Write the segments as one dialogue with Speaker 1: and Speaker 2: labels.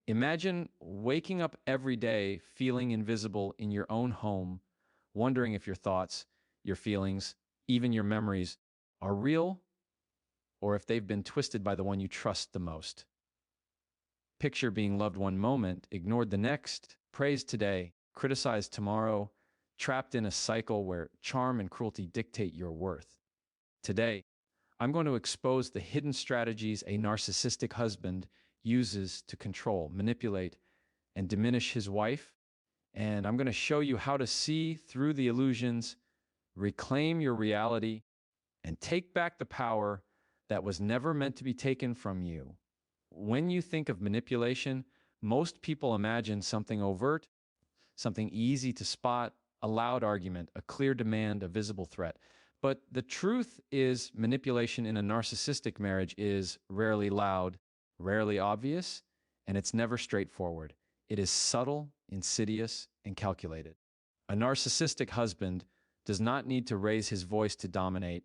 Speaker 1: Imagine waking up every day feeling invisible in your own home, wondering if your thoughts, your feelings, even your memories are real or if they've been twisted by the one you trust the most. Picture being loved one moment, ignored the next, praised today, criticized tomorrow, trapped in a cycle where charm and cruelty dictate your worth. Today, I'm going to expose the hidden strategies a narcissistic husband uses to control, manipulate, and diminish his wife. And I'm going to show you how to see through the illusions, reclaim your reality, and take back the power that was never meant to be taken from you. When you think of manipulation, most people imagine something overt, something easy to spot, a loud argument, a clear demand, a visible threat. But the truth is, manipulation in a narcissistic marriage is rarely loud, rarely obvious, and it's never straightforward. It is subtle, insidious, and calculated. A narcissistic husband does not need to raise his voice to dominate.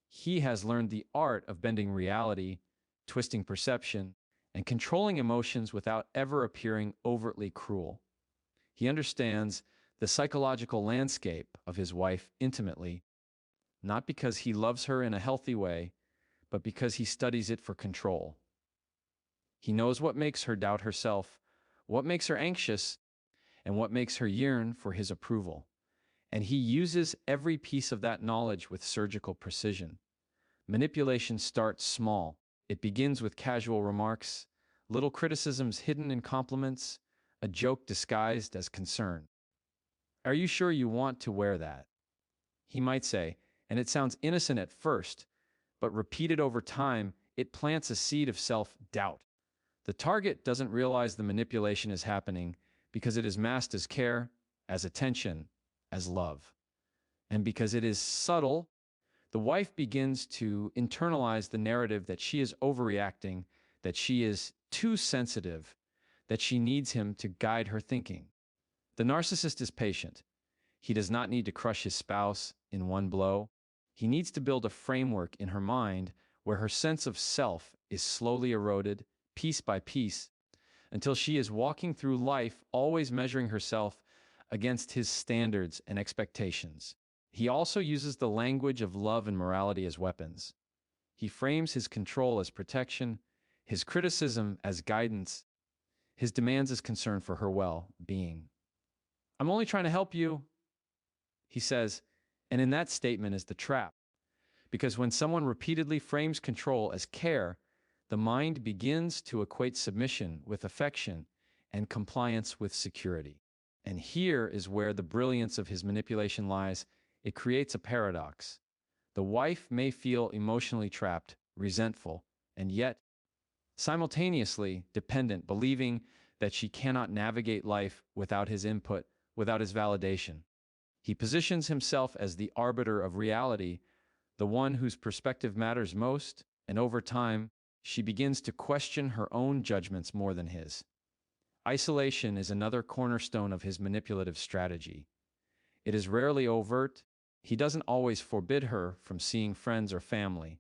Speaker 1: He has learned the art of bending reality, twisting perception, and controlling emotions without ever appearing overtly cruel. He understands the psychological landscape of his wife intimately, not because he loves her in a healthy way, but because he studies it for control. He knows what makes her doubt herself, what makes her anxious, and what makes her yearn for his approval. And he uses every piece of that knowledge with surgical precision. Manipulation starts small. It begins with casual remarks, little criticisms hidden in compliments, a joke disguised as concern. "Are you sure you want to wear that?" he might say, and it sounds innocent at first, but repeated over time, it plants a seed of self-doubt. The target doesn't realize the manipulation is happening because it is masked as care, as attention, as love. And because it is subtle, the wife begins to internalize the narrative that she is overreacting, that she is too sensitive, that she needs him to guide her thinking. The narcissist is patient. He does not need to crush his spouse in one blow. He needs to build a framework in her mind where her sense of self is slowly eroded, piece by piece, until she is walking through life always measuring herself against his standards and expectations. He also uses the language of love and morality as weapons. He frames his control as protection, his criticism as guidance, his demands as concern for her well-being. "I'm only trying to help you," he says, and in that statement is the trap. Because when someone repeatedly frames control as care, the mind begins to equate submission with affection and compliance with security. And here is where the brilliance of his manipulation lies. It creates a paradox. The wife may feel emotionally trapped, resentful, and yet simultaneously dependent, believing that she cannot navigate life without his input, without his validation. He positions himself as the arbiter of reality, the one whose perspective matters most, and over time, she begins to question her own judgments more than his. Isolation is another cornerstone of his manipulative strategy. It is rarely overt. He doesn't always forbid her from seeing friends or family.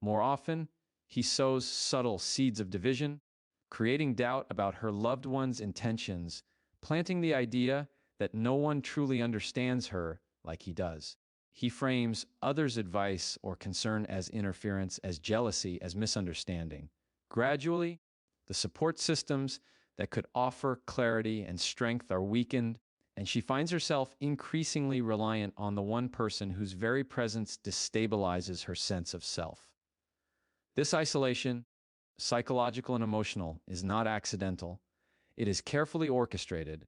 Speaker 1: More often, he sows subtle seeds of division, creating doubt about her loved one's intentions, planting the idea that no one truly understands her like he does. He frames others' advice or concern as interference, as jealousy, as misunderstanding. Gradually, the support systems that could offer clarity and strength are weakened, and she finds herself increasingly reliant on the one person whose very presence destabilizes her sense of self. This isolation, psychological and emotional, is not accidental. It is carefully orchestrated.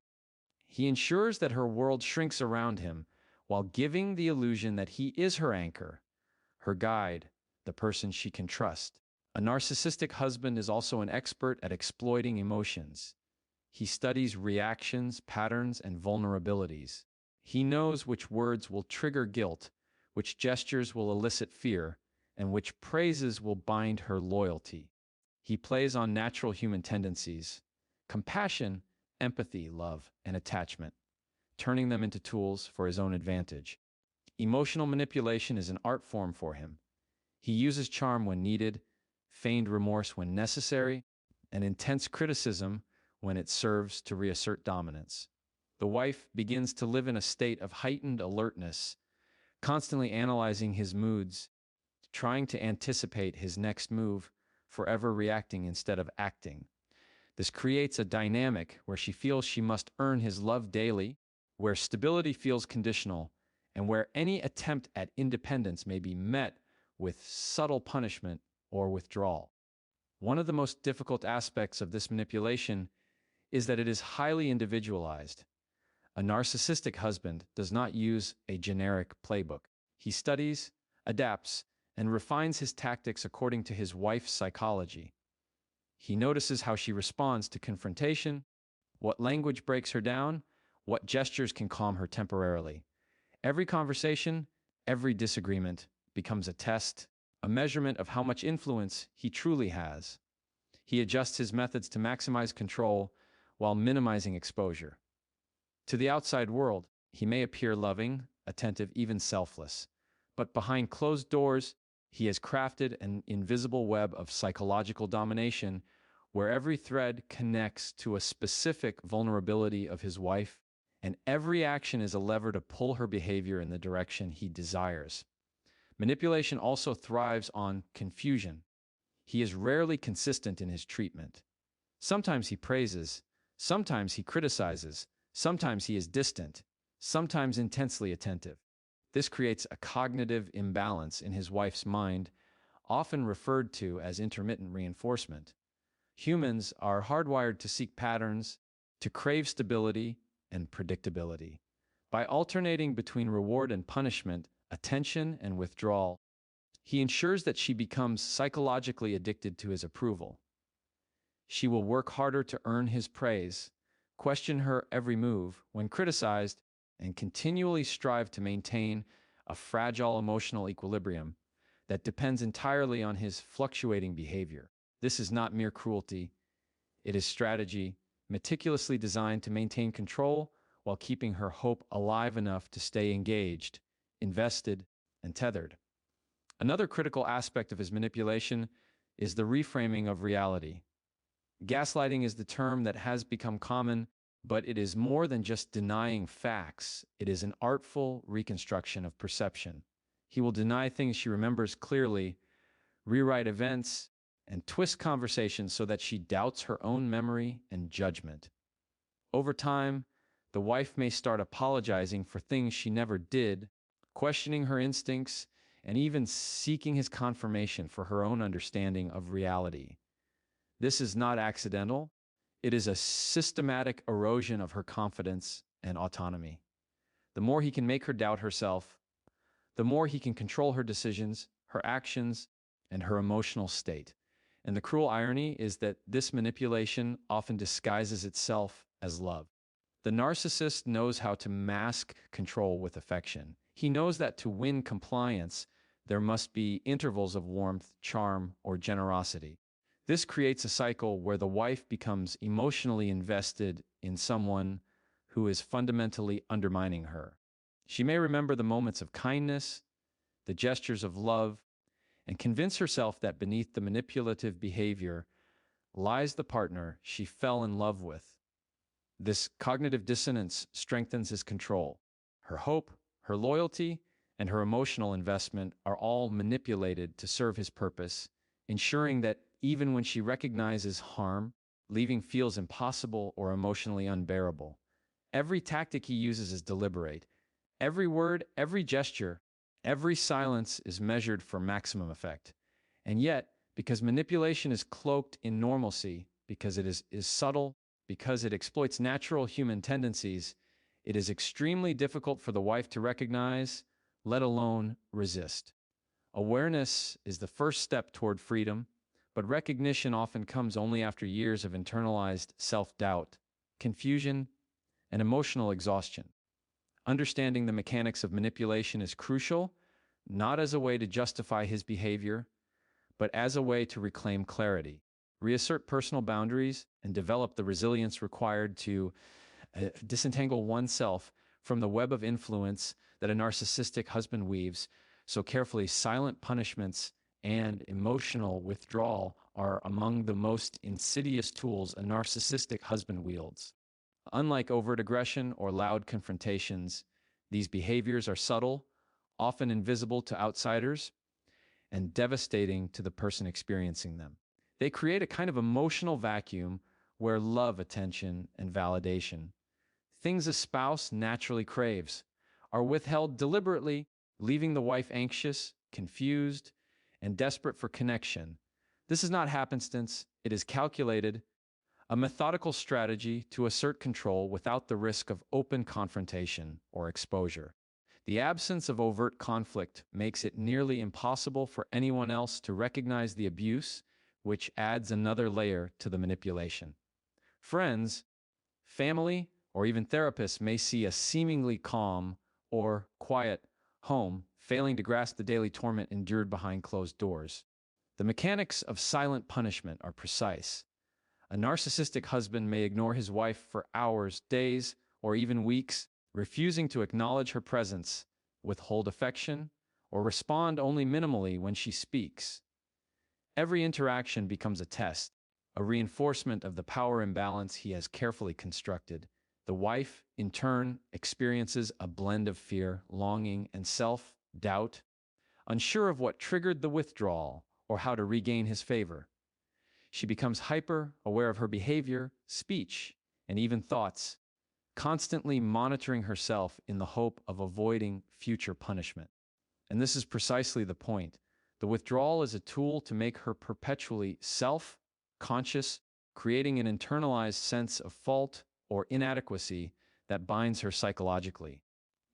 Speaker 1: He ensures that her world shrinks around him, while giving the illusion that he is her anchor, her guide, the person she can trust. A narcissistic husband is also an expert at exploiting emotions. He studies reactions, patterns, and vulnerabilities. He knows which words will trigger guilt, which gestures will elicit fear, and which praises will bind her loyalty. He plays on natural human tendencies, compassion, empathy, love, and attachment, turning them into tools for his own advantage. Emotional manipulation is an art form for him. He uses charm when needed, feigned remorse when necessary, and intense criticism when it serves to reassert dominance. The wife begins to live in a state of heightened alertness, constantly analyzing his moods, trying to anticipate his next move, forever reacting instead of acting. This creates a dynamic where she feels she must earn his love daily, where stability feels conditional, and where any attempt at independence may be met with subtle punishment or withdrawal. One of the most difficult aspects of this manipulation is that it is highly individualized. A narcissistic husband does not use a generic playbook. He studies, adapts, and refines his tactics according to his wife's psychology. He notices how she responds to confrontation, what language breaks her down, what gestures can calm her temporarily. Every conversation, every disagreement becomes a test, a measurement of how much influence he truly has. He adjusts his methods to maximize control while minimizing exposure. To the outside world, he may appear loving, attentive, even selfless, but behind closed doors, he has crafted an invisible web of psychological domination where every thread connects to a specific vulnerability of his wife, and every action is a lever to pull her behavior in the direction he desires. Manipulation also thrives on confusion. He is rarely consistent in his treatment. Sometimes he praises, sometimes he criticizes, sometimes he is distant, sometimes intensely attentive. This creates a cognitive imbalance in his wife's mind, often referred to as intermittent reinforcement. Humans are hardwired to seek patterns, to crave stability and predictability. By alternating between reward and punishment, attention and withdrawal, he ensures that she becomes psychologically addicted to his approval. She will work harder to earn his praise, question her every move when criticized, and continually strive to maintain a fragile emotional equilibrium that depends entirely on his fluctuating behavior. This is not mere cruelty. It is strategy, meticulously designed to maintain control while keeping her hope alive enough to stay engaged, invested, and tethered. Another critical aspect of his manipulation is the reframing of reality. Gaslighting is the term that has become common, but it is more than just denying facts. It is an artful reconstruction of perception. He will deny things she remembers clearly, rewrite events, and twist conversations so that she doubts her own memory and judgment. Over time, the wife may start apologizing for things she never did, questioning her instincts, and even seeking his confirmation for her own understanding of reality. This is not accidental. It is a systematic erosion of her confidence and autonomy. The more he can make her doubt herself, the more he can control her decisions, her actions, and her emotional state. And the cruel irony is that this manipulation often disguises itself as love. The narcissist knows how to mask control with affection. He knows that to win compliance, there must be intervals of warmth, charm, or generosity. This creates a cycle where the wife becomes emotionally invested in someone who is fundamentally undermining her. She may remember the moments of kindness, the gestures of love, and convince herself that beneath the manipulative behavior lies the partner she fell in love with. This cognitive dissonance strengthens his control. Her hope, her loyalty, and her emotional investment are all manipulated to serve his purpose, ensuring that even when she recognizes harm, leaving feels impossible or emotionally unbearable. Every tactic he uses is deliberate. Every word, every gesture, every silence is measured for maximum effect. And yet, because manipulation is cloaked in normalcy, because it is subtle, because it exploits natural human tendencies, it is extremely difficult for the wife to recognize, let alone resist. Awareness is the first step toward freedom, but recognition often comes only after years of internalized self-doubt, confusion, and emotional exhaustion. Understanding the mechanics of manipulation is crucial, not as a way to justify his behavior, but as a way to reclaim clarity, reassert personal boundaries, and develop the resilience required to disentangle oneself from the web of influence that a narcissistic husband weaves so carefully. Silent punishments and emotional withdrawal are among the most insidious tools a narcissistic husband wields. Unlike overt aggression or loud confrontations, these behaviors are subtle, often invisible to outsiders, and devastating to the person experiencing them. They create a kind of emotional vacuum where love, attention, and validation, things a spouse naturally craves, are withheld deliberately, leaving the wife anxious, confused, and desperate for connection. This is not happenstance, it is calculated, a methodical strategy to assert control without the risk of open confrontation or exposure. The absence of overt conflict makes it nearly impossible for anyone else to recognize the abuse, which adds another layer to the manipulation. Friends, family, or even therapists may see a seemingly calm or quiet home, failing to grasp the daily torment endured behind closed doors. The mechanics of silent punishment are precise. A narcissistic husband may ignore his wife for hours, days, or even weeks, refusing to acknowledge her presence, withhold affection, or respond only minimally when she speaks. Every interaction becomes a test, a reinforcement of the power imbalance he has carefully constructed. The wife, in turn, experiences a blend of fear, longing, and self-doubt, unsure of what triggered the withdrawal or how to regain his favor. She becomes hyper, aware of her behavior, speech, and even thoughts, constantly monitoring herself in the hope of avoiding future punishment. And this is precisely the point. The withdrawal is a tool to make her perpetually self-conscious, creating an internalized sense of fault or inadequacy that binds her psychologically.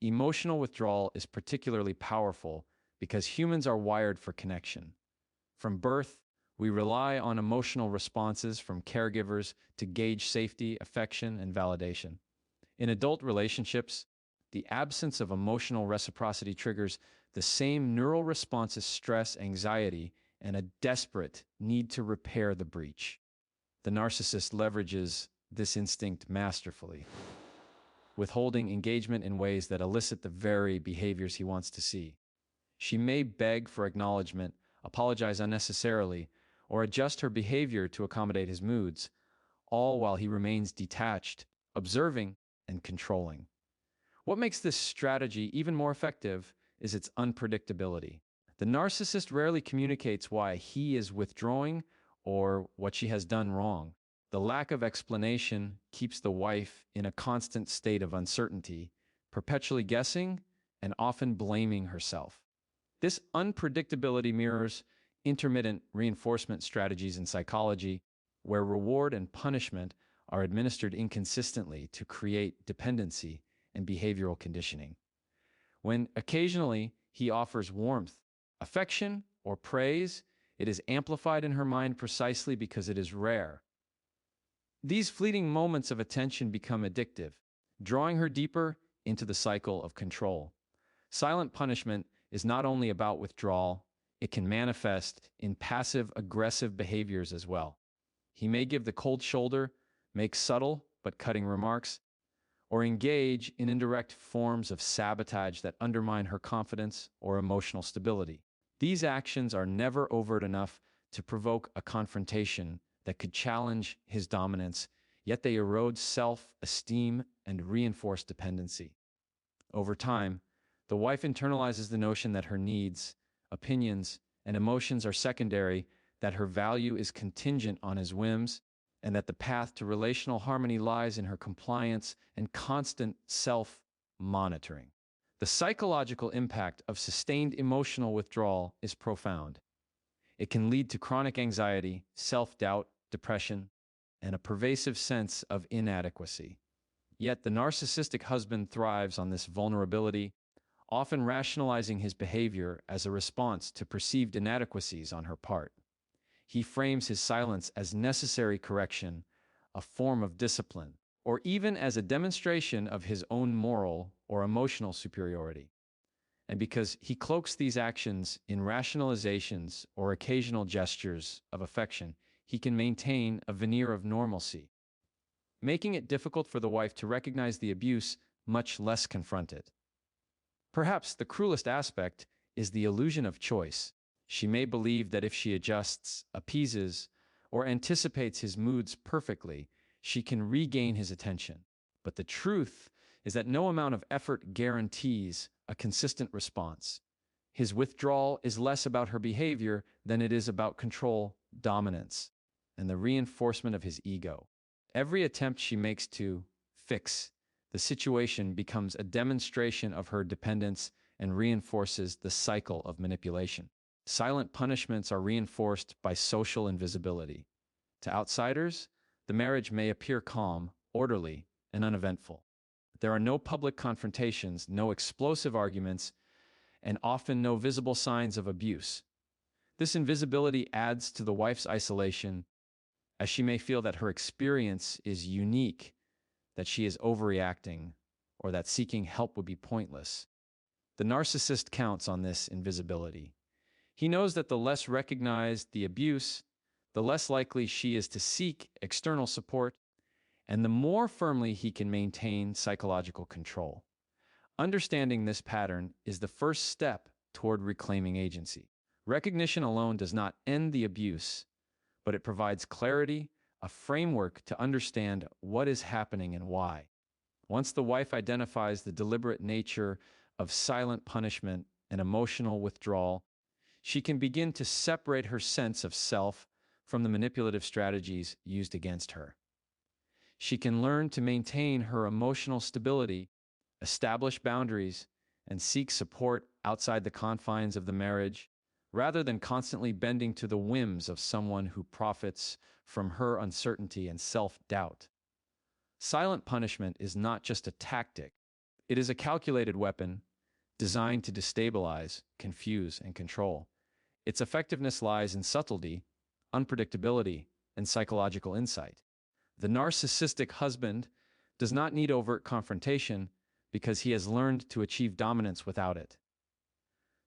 Speaker 1: Emotional withdrawal is particularly powerful because humans are wired for connection. From birth, we rely on emotional responses from caregivers to gauge safety, affection, and validation. In adult relationships, the absence of emotional reciprocity triggers the same neural responses: stress, anxiety, and a desperate need to repair the breach. The narcissist leverages this instinct masterfully, withholding engagement in ways that elicit the very behaviors he wants to see. She may beg for acknowledgement, apologize unnecessarily, or adjust her behavior to accommodate his moods, all while he remains detached, observing, and controlling. What makes this strategy even more effective is its unpredictability. The narcissist rarely communicates why he is withdrawing or what she has done wrong. The lack of explanation keeps the wife in a constant state of uncertainty, perpetually guessing and often blaming herself. This unpredictability mirrors intermittent reinforcement strategies in psychology, where reward and punishment are administered inconsistently to create dependency and behavioral conditioning. When occasionally he offers warmth, affection, or praise, it is amplified in her mind precisely because it is rare. These fleeting moments of attention become addictive, drawing her deeper into the cycle of control. Silent punishment is not only about withdrawal, it can manifest in passive-aggressive behaviors as well. He may give the cold shoulder, make subtle but cutting remarks, or engage in indirect forms of sabotage that undermine her confidence or emotional stability. These actions are never overt enough to provoke a confrontation that could challenge his dominance, yet they erode self-esteem and reinforce dependency. Over time, the wife internalizes the notion that her needs, opinions, and emotions are secondary, that her value is contingent on his whims, and that the path to relational harmony lies in her compliance and constant self-monitoring. The psychological impact of sustained emotional withdrawal is profound. It can lead to chronic anxiety, self-doubt, depression, and a pervasive sense of inadequacy. Yet the narcissistic husband thrives on this vulnerability, often rationalizing his behavior as a response to perceived inadequacies on her part. He frames his silence as necessary correction, a form of discipline, or even as a demonstration of his own moral or emotional superiority. And because he cloaks these actions in rationalizations or occasional gestures of affection, he can maintain a veneer of normalcy, making it difficult for the wife to recognize the abuse, much less confront it. Perhaps the cruelest aspect is the illusion of choice. She may believe that if she adjusts, appeases, or anticipates his moods perfectly, she can regain his attention. But the truth is that no amount of effort guarantees a consistent response. His withdrawal is less about her behavior than it is about control, dominance, and the reinforcement of his ego. Every attempt she makes to fix the situation becomes a demonstration of her dependence and reinforces the cycle of manipulation. Silent punishments are reinforced by social invisibility. To outsiders, the marriage may appear calm, orderly, and uneventful. There are no public confrontations, no explosive arguments, and often no visible signs of abuse. This invisibility adds to the wife's isolation, as she may feel that her experience is unique, that she is overreacting, or that seeking help would be pointless. The narcissist counts on this invisibility. He knows that the less recognized the abuse, the less likely she is to seek external support, and the more firmly he can maintain psychological control. Understanding this pattern is the first step toward reclaiming agency. Recognition alone does not end the abuse, but it provides clarity, a framework to understand what is happening and why. Once the wife identifies the deliberate nature of silent punishment and emotional withdrawal, she can begin to separate her sense of self from the manipulative strategies used against her. She can learn to maintain her emotional stability, establish boundaries, and seek support outside the confines of the marriage, rather than constantly bending to the whims of someone who profits from her uncertainty and self-doubt. Silent punishment is not just a tactic. It is a calculated weapon designed to destabilize, confuse, and control. Its effectiveness lies in subtlety, unpredictability, and psychological insight. The narcissistic husband does not need overt confrontation because he has learned to achieve dominance without it.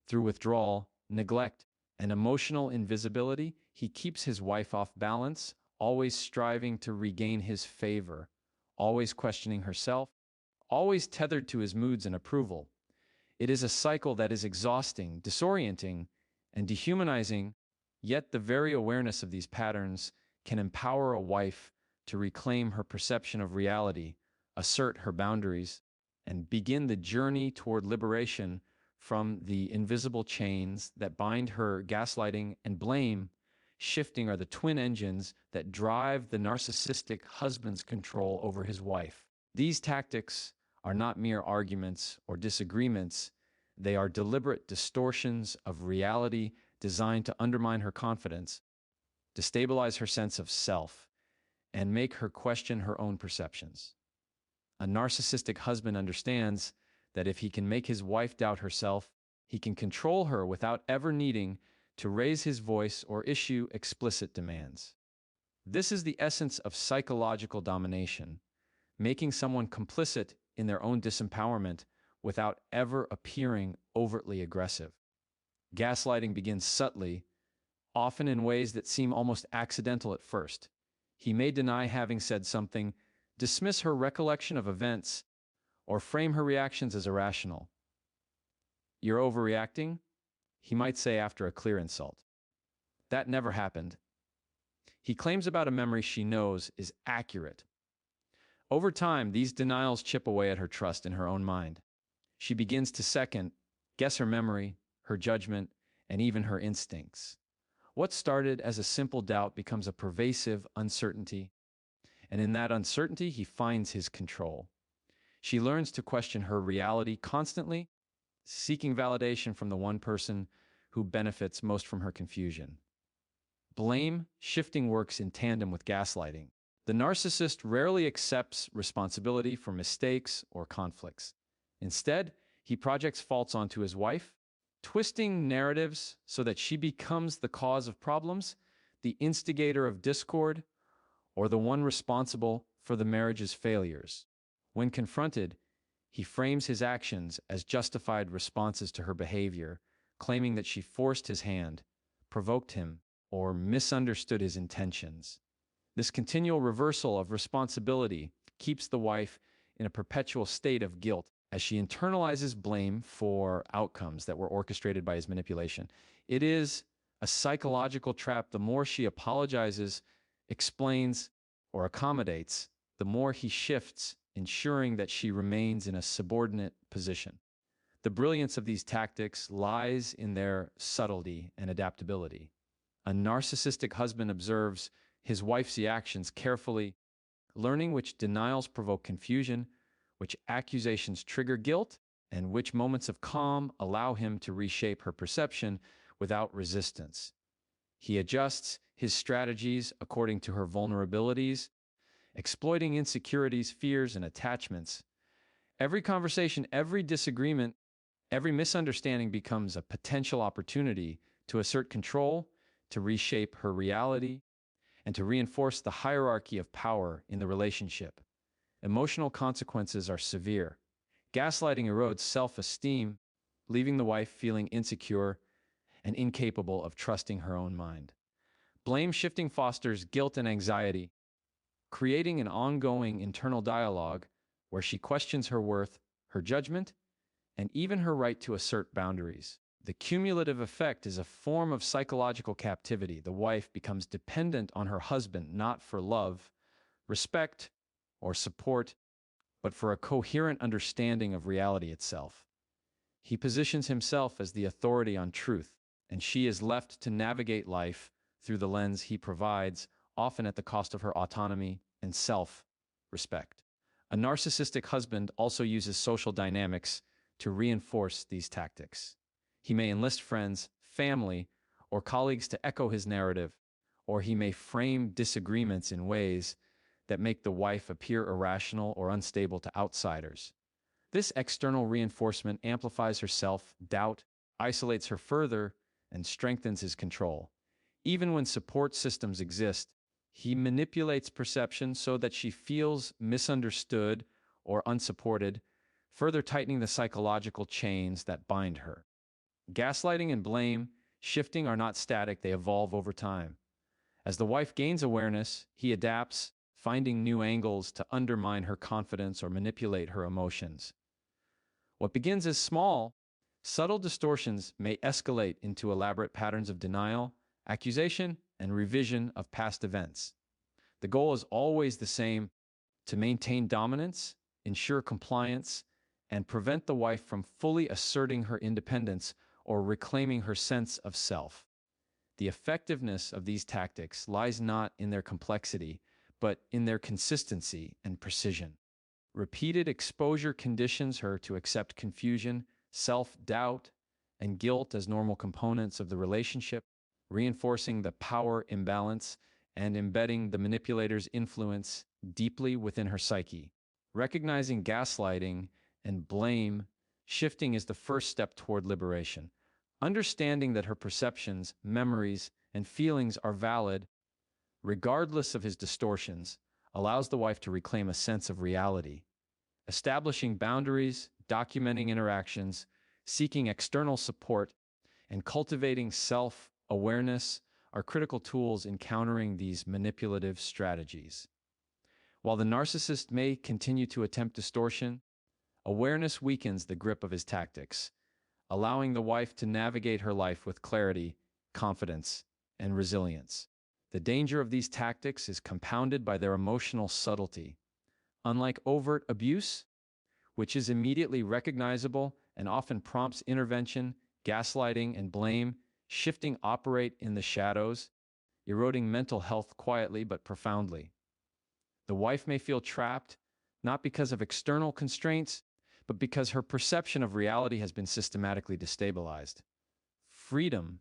Speaker 1: Through withdrawal, neglect, and emotional invisibility, he keeps his wife off balance, always striving to regain his favor, always questioning herself, always tethered to his moods and approval. It is a cycle that is exhausting, disorienting, and dehumanizing, yet the very awareness of these patterns can empower a wife to reclaim her perception of reality, assert her boundaries, and begin the journey toward liberation from the invisible chains that bind her. Gaslighting and blame shifting are the twin engines that drive the narcissistic husband's control over his wife. These tactics are not mere arguments or disagreements. They are deliberate distortions of reality designed to undermine her confidence, destabilize her sense of self, and make her question her own perceptions. A narcissistic husband understands that if he can make his wife doubt herself, he can control her without ever needing to raise his voice or issue explicit demands. This is the essence of psychological domination, making someone complicit in their own disempowerment without ever appearing overtly aggressive. Gaslighting begins subtly, often in ways that seem almost accidental at first. He may deny having said something, dismiss her recollection of events, or frame her reactions as irrational. "You're overreacting," he might say after a clear insult. "That never happened." He claims about a memory she knows is accurate. Over time, these denials chip away at her trust in her own mind. She begins to second guess her memory, her judgment, and even her instincts. What started as a simple doubt becomes a pervasive uncertainty, and in that uncertainty, he finds his control. She learns to question her reality constantly, seeking validation from the one person who benefits most from her confusion. Blame shifting works in tandem with gaslighting. The narcissist rarely accepts responsibility for mistakes or conflicts. Instead, he projects faults onto his wife, twisting narratives so that she becomes the cause of problems, the instigator of discord, or the one responsible for the marriage's failures. When confronted, he frames his actions as justified responses to her behavior, claiming that she forced his hand, provoked him, or misunderstood his intentions. This continual reversal of responsibility keeps the wife in a perpetual state of guilt as she internalizes blame for outcomes that were orchestrated by his manipulation. It is a psychological trap. The more she apologizes explains, or accommodates, the more he shifts, ensuring that she remains in a subordinate position. The brilliance of these tactics lies in their subtlety and adaptability. A narcissistic husband observes his wife's reactions carefully, learning which denials provoke confusion, which accusations trigger guilt, and which moments of calm allow him to reshape her perception without resistance. He adjusts his strategies according to her vulnerabilities, exploiting insecurities, fears, and attachments. Every conversation, every disagreement, every misunderstanding becomes a potential opportunity to assert control, to reshape her reality, and to reinforce the hierarchy of power in the relationship. Emotional consequences are severe. Gaslighting erodes self-esteem, leaving the wife feeling insecure and incapable of trusting her own mind. Blame shifting fosters guilt and anxiety, creating an ongoing internal dialogue where she questions her worth, her judgment, and even her right to assert boundaries. The cumulative effect is a form of psychological captivity. The wife becomes dependent on her husband not for love, respect, or support, but for a coherent understanding of reality itself. He positions himself as the authority on truth, and she is left to navigate life through the lens he provides, often at the cost of her autonomy and self-respect. A narcissistic husband also uses social dynamics to reinforce these tactics. He may enlist friends, family, or colleagues to echo his narrative, or he may frame disagreements in ways that make the wife appear irrational or unstable to outsiders. This external reinforcement amplifies her self-doubt, isolates her further, and strengthens his control. Even when support systems exist, he manipulates perception so that she feels misunderstood or unsupported, further tightening the psychological chains that bind her. Gaslighting and blame shifting are not static, they evolve over time. As the wife gains awareness, he adapts, finding new angles to undermine her confidence or manipulate her emotions. What begins as small, subtle distortions may escalate into elaborate patterns of denial, accusation, and revision of past events. The goal is always the same: to maintain dominance, ensure compliance, and prevent the wife from fully asserting her independence or reclaiming her sense of self. The effectiveness of these tactics lies not in their complexity, but in their consistency and precision. Repeated exposure conditions her to accept confusion, self-doubt, and guilt as normal components of the relationship, reinforcing the power imbalance and embedding the manipulator's influence deeply within her psyche. Recognizing gaslighting and blame shifting is the first step toward liberation. Understanding that her perceptions, memories, and feelings are valid, regardless of his distortions, allows the wife to reclaim a sense of reality. Establishing boundaries, documenting interactions, seeking external support, and cultivating self-awareness are critical tools in countering these manipulative strategies. While the narcissist may continue to attempt distortion, awareness weakens the grip of his tactics, allowing the wife to navigate her life with clarity, confidence, and resilience. The danger of these tactics is compounded by their emotional subtlety. Unlike overt abuse, which is immediately recognizable and often prompts intervention, gaslighting and blame shifting operate in the shadows, eroding mental health quietly but profoundly. The wife may feel trapped, not because of external constraints, but because her perception of reality has been systematically destabilized. Freedom,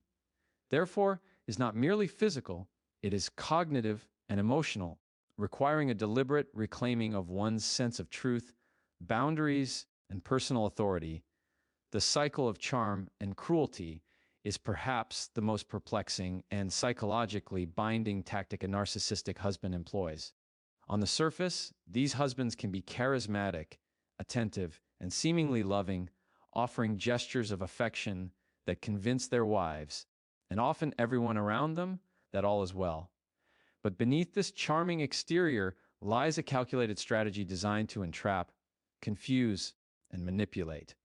Speaker 1: therefore, is not merely physical, it is cognitive and emotional, requiring a deliberate reclaiming of one's sense of truth, boundaries, and personal authority. The cycle of charm and cruelty is perhaps the most perplexing and psychologically binding tactic a narcissistic husband employs. On the surface, these husbands can be charismatic, attentive, and seemingly loving, offering gestures of affection that convince their wives, and often everyone around them, that all is well. But beneath this charming exterior lies a calculated strategy designed to entrap, confuse, and manipulate.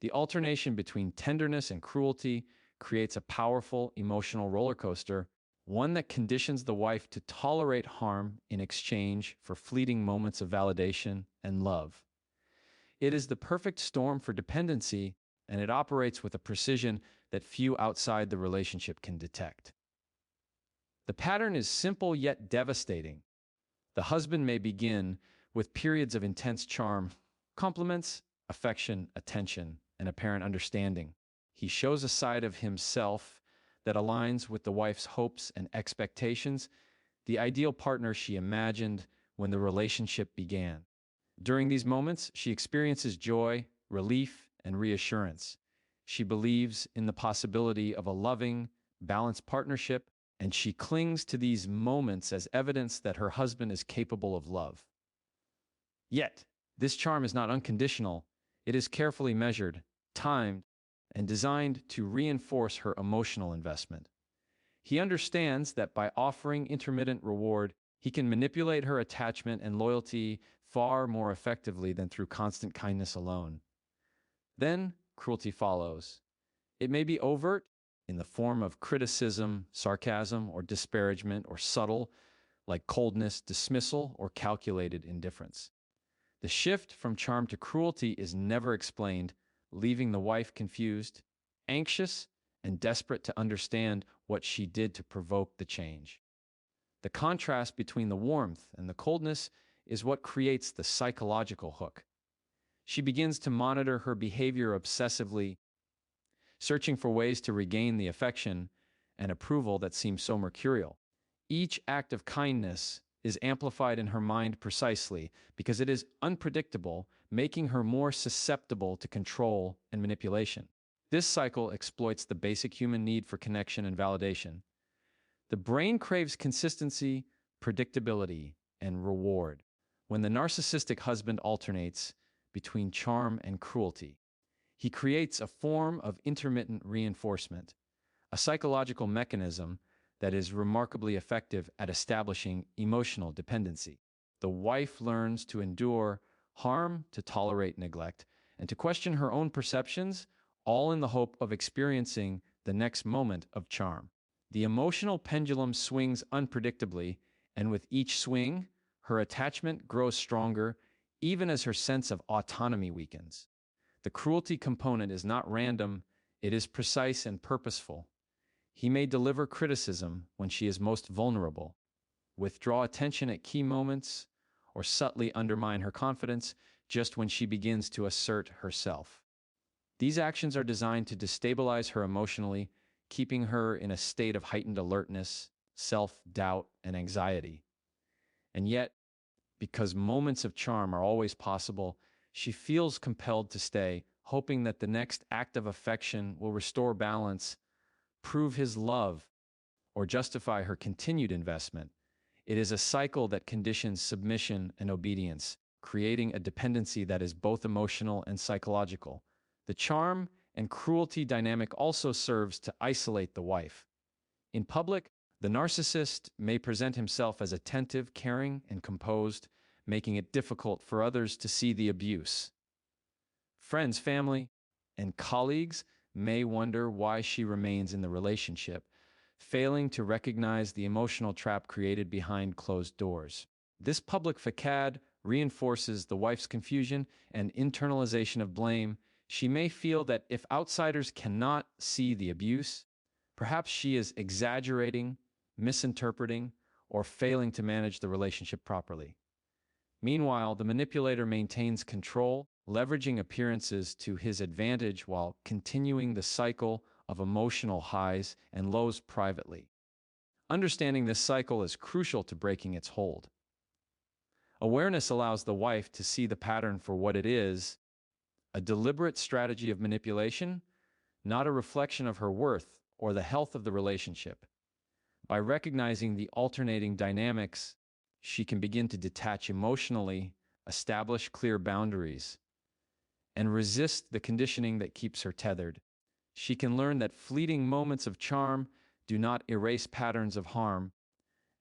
Speaker 1: The alternation between tenderness and cruelty creates a powerful emotional roller coaster one that conditions the wife to tolerate harm in exchange for fleeting moments of validation and love. It is the perfect storm for dependency, and it operates with a precision that few outside the relationship can detect. The pattern is simple yet devastating. The husband may begin with periods of intense charm, compliments, affection, attention, and apparent understanding. He shows a side of himself that aligns with the wife's hopes and expectations, the ideal partner she imagined when the relationship began. During these moments, she experiences joy, relief, and reassurance. She believes in the possibility of a loving, balanced partnership, and she clings to these moments as evidence that her husband is capable of love. Yet, this charm is not unconditional. It is carefully measured, timed, and designed to reinforce her emotional investment. He understands that by offering intermittent reward, he can manipulate her attachment and loyalty far more effectively than through constant kindness alone. Then, cruelty follows. It may be overt, in the form of criticism, sarcasm, or disparagement, or subtle, like coldness, dismissal, or calculated indifference. The shift from charm to cruelty is never explained, leaving the wife confused, anxious, and desperate to understand what she did to provoke the change. The contrast between the warmth and the coldness is what creates the psychological hook. She begins to monitor her behavior obsessively, searching for ways to regain the affection and approval that seem so mercurial. Each act of kindness is amplified in her mind precisely because it is unpredictable, making her more susceptible to control and manipulation. This cycle exploits the basic human need for connection and validation. The brain craves consistency, predictability, and reward. When the narcissistic husband alternates between charm and cruelty, he creates a form of intermittent reinforcement, a psychological mechanism that is remarkably effective at establishing emotional dependency. The wife learns to endure harm, to tolerate neglect, and to question her own perceptions, all in the hope of experiencing the next moment of charm. The emotional pendulum swings unpredictably, and with each swing, her attachment grows stronger, even as her sense of autonomy weakens. The cruelty component is not random, it is precise and purposeful. He may deliver criticism when she is most vulnerable, withdraw attention at key moments, or subtly undermine her confidence just when she begins to assert herself. These actions are designed to destabilize her emotionally, keeping her in a state of heightened alertness, self-doubt, and anxiety. And yet, because moments of charm are always possible, she feels compelled to stay, hoping that the next act of affection will restore balance, prove his love, or justify her continued investment. It is a cycle that conditions submission and obedience, creating a dependency that is both emotional and psychological. The charm and cruelty dynamic also serves to isolate the wife. In public, the narcissist may present himself as attentive, caring, and composed, making it difficult for others to see the abuse. Friends, family, and colleagues may wonder why she remains in the relationship, failing to recognize the emotional trap created behind closed doors. This public facade reinforces the wife's confusion and internalization of blame. She may feel that if outsiders cannot see the abuse, perhaps she is exaggerating, misinterpreting, or failing to manage the relationship properly. Meanwhile, the manipulator maintains control, leveraging appearances to his advantage while continuing the cycle of emotional highs and lows privately. Understanding this cycle is crucial to breaking its hold. Awareness allows the wife to see the pattern for what it is, a deliberate strategy of manipulation, not a reflection of her worth or the health of the relationship. By recognizing the alternating dynamics, she can begin to detach emotionally, establish clear boundaries, and resist the conditioning that keeps her tethered. She can learn that fleeting moments of charm do not erase patterns of harm,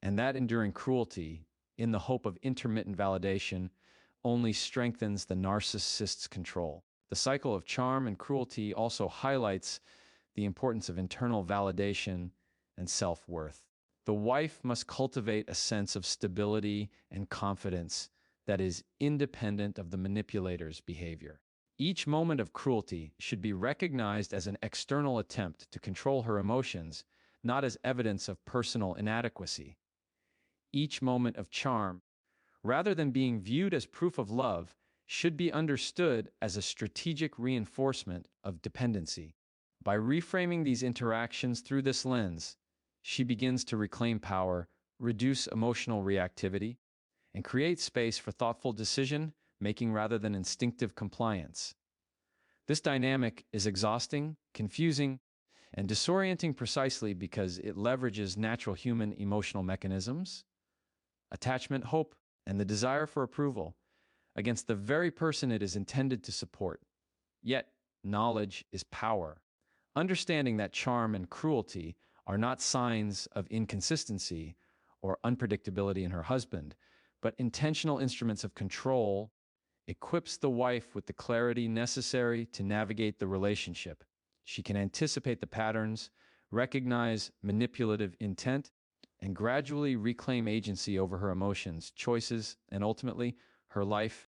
Speaker 1: and that enduring cruelty, in the hope of intermittent validation, only strengthens the narcissist's control. The cycle of charm and cruelty also highlights the importance of internal validation and self-worth. The wife must cultivate a sense of stability and confidence that is independent of the manipulator's behavior. Each moment of cruelty should be recognized as an external attempt to control her emotions, not as evidence of personal inadequacy. Each moment of charm, rather than being viewed as proof of love, should be understood as a strategic reinforcement of dependency. By reframing these interactions through this lens, she begins to reclaim power, reduce emotional reactivity, and create space for thoughtful decision making rather than instinctive compliance. This dynamic is exhausting, confusing, and disorienting precisely because it leverages natural human emotional mechanisms, attachment, hope, and the desire for approval against the very person it is intended to support. Yet, knowledge is power. Understanding that charm and cruelty are not signs of inconsistency or unpredictability in her husband, but intentional instruments of control, equips the wife with the clarity necessary to navigate the relationship. She can anticipate the patterns, recognize manipulative intent, and gradually reclaim agency over her emotions, choices, and ultimately her life